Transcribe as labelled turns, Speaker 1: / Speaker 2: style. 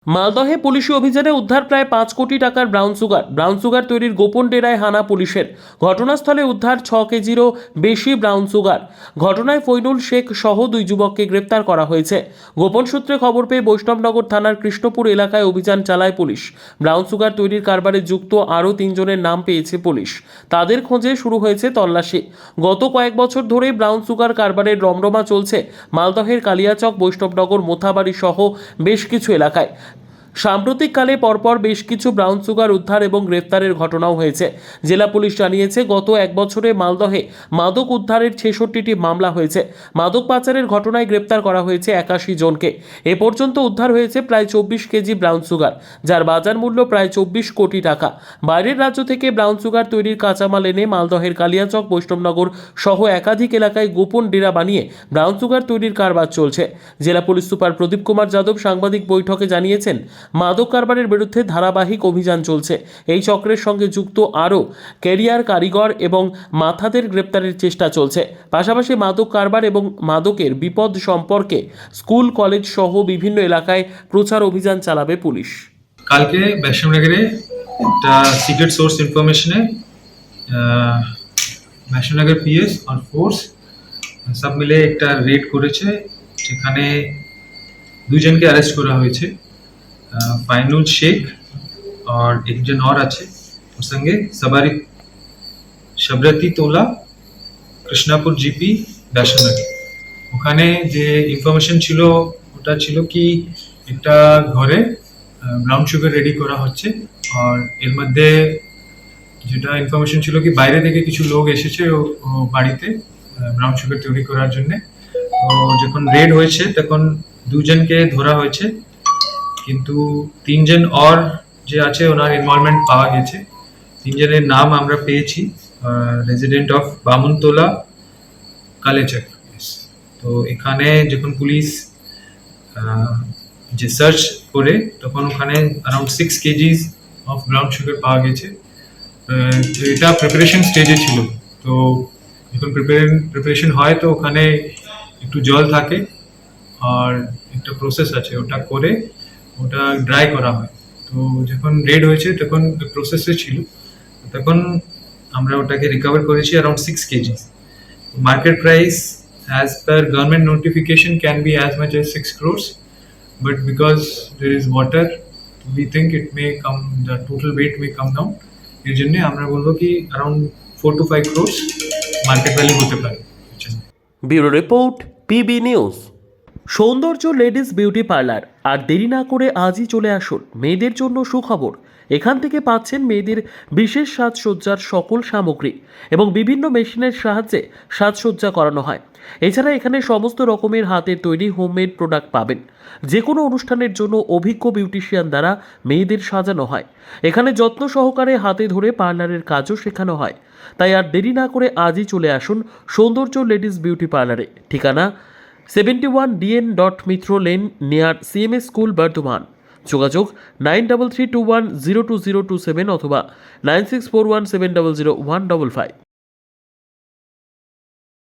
Speaker 1: মালদহে পুলিশি অভিযানে উদ্ধার প্রায় 5 কোটি টাকার ব্রাউন সুগার তৈরির গোপন ডেরায় হানা পুলিশের। ঘটনাস্থলে উদ্ধার 6 কেজিরও বেশি ব্রাউন সুগার। ঘটনায় ফৈনুল শেখ সহ 2 যুবককে গ্রেপ্তার করা হয়েছে। গোপন সূত্রে খবর পেয়ে বৈষ্ণবনগর থানার কৃষ্ণপুর এলাকায় অভিযান চালায় পুলিশ। ব্রাউন সুগার তৈরির কারবারে যুক্ত আরও 3 জনের নাম পেয়েছে পুলিশ। তাদের খোঁজে শুরু হয়েছে তল্লাশি। গত কয়েক বছর ধরে ব্রাউন সুগার কারবারের রমরমা চলছে মালদহের কালিয়াচক, বৈষ্ণবনগর, মোথাবাড়ি সহ বেশ কিছু এলাকায়। সাম্প্রতিককালে পরপর বেশ কিছু ব্রাউন সুগার উদ্ধার এবং গ্রেফতারের ঘটনাও হয়েছে। জেলা পুলিশ জানিয়েছে, গত এক বছরে মালদহে মাদক উদ্ধারের 66টি মামলা হয়েছে। মাদক পাচারের ঘটনায় গ্রেপ্তার করা হয়েছে 81 জনকে। এ পর্যন্ত উদ্ধার হয়েছে প্রায় 24 কেজি ব্রাউন সুগার, যার বাজার মূল্য প্রায় 24 কোটি টাকা। বাইরের রাজ্য থেকে ব্রাউন সুগার তৈরির কাঁচামাল এনে মালদহের কালিয়াচক, বৈষ্ণবনগর সহ একাধিক এলাকায় গোপন ডেরা বানিয়ে ব্রাউন সুগার তৈরির কারবার চলছে। জেলা পুলিশ সুপার প্রদীপ কুমার যাদব সাংবাদিক বৈঠকে জানিয়েছেন, মাদক কারবারের বিরুদ্ধে ধারাবাহিক অভিযান চলছে। এই চক্রের সঙ্গে যুক্ত আরও ক্যারিয়ার, কারিগর এবং মাথাদের গ্রেপ্তারের চেষ্টা চলছে। পাশাপাশি মাদক কারবার এবং মাদকের বিপদ সম্পর্কে স্কুল, কলেজ সহ বিভিন্ন এলাকায় প্রচার অভিযান চালাবে পুলিশ।
Speaker 2: কালকে বৈষ্ণবনগরে একটা সিক্রেট সোর্স ইনফরমেশনে বৈষ্ণবনগর পিএস আর ফোর্স সব মিলে একটা রেড করেছে, যেখানে 2 জনকে অ্যারেস্ট করা হয়েছে। ফাইনুল শেখ আর একজন और আছে ওর সঙ্গে সবারি শবরতি তোলা, কৃষ্ণাপুর জিপি, বৈষ্ণবনগর। ওখানে যে ইনফরমেশন ছিল ওটা ছিল কি একটা ঘরে ব্রাউন সুগার রেডি করা হচ্ছে, আর এর মধ্যে যেটা ইনফরমেশন ছিল কি বাইরে থেকে কিছু লোক এসেছে ও বাড়িতে ব্রাউন সুগার তৈরি করার জন্য। তো যখন রেড হয়েছে তখন 2 জনকে ধরা হয়েছে, কিন্তু 3 জন और যে আছে ওনার ইনভলভমেন্ট পাওয়া গেছে। 3 জনের নাম আমরা পেয়েছি, রেজিডেন্ট অফ বামুনতলা, কালেচক। তো এখানে যখন পুলিশ যে সার্চ করে তখন ওখানে around 6 KGs of brown sugar পাওয়া গেছে। এটা প্রিপারেশন স্টেজে ছিল। তো যখন প্রিপারেশন হয় তো ওখানে একটু জল থাকে আর একটা প্রসেস আছে, ওটা করে ওটা ড্রাই করা হয়। তো যখন রেড হয়েছে তখন প্রসেসে ছিল, তখন আমরা ওটাকে রিকভার করেছি around 6 KGs. Market price as per government notification can be as much as 6 crores, but because there is water we think it may come, the total weight may come down. এর জন্য আমরা বলবো কি around 4 to 5 crores market value হতে পারে।
Speaker 1: Bureau report, PB news. সৌন্দর্য ladies beauty parlour. আর দেরি না করে আজই চলে আসুন। মেয়েদের জন্য সুখবর, এখান থেকে পাচ্ছেন মেয়েদের বিশেষ সাজসজ্জার সকল সামগ্রী এবং বিভিন্ন মেশিনের সাহায্যে সাজসজ্জা করানো হয়। এছাড়া এখানে সমস্ত রকমের হাতের তৈরি হোমমেড প্রোডাক্ট পাবেন। যে কোনো অনুষ্ঠানের জন্য অভিজ্ঞ বিউটিশিয়ান দ্বারা মেয়েদের সাজানো হয়। এখানে যত্ন সহকারে হাতে ধরে পার্লারের কাজও শেখানো হয়। তাই আর দেরি না করে আজই চলে আসুন সৌন্দর্য লেডিস বিউটি পার্লারে। ঠিকানা 71 DN Mitra lane, near CMS school, Bardhaman. যোগাযোগ 9331020027 অথবা 9641700155।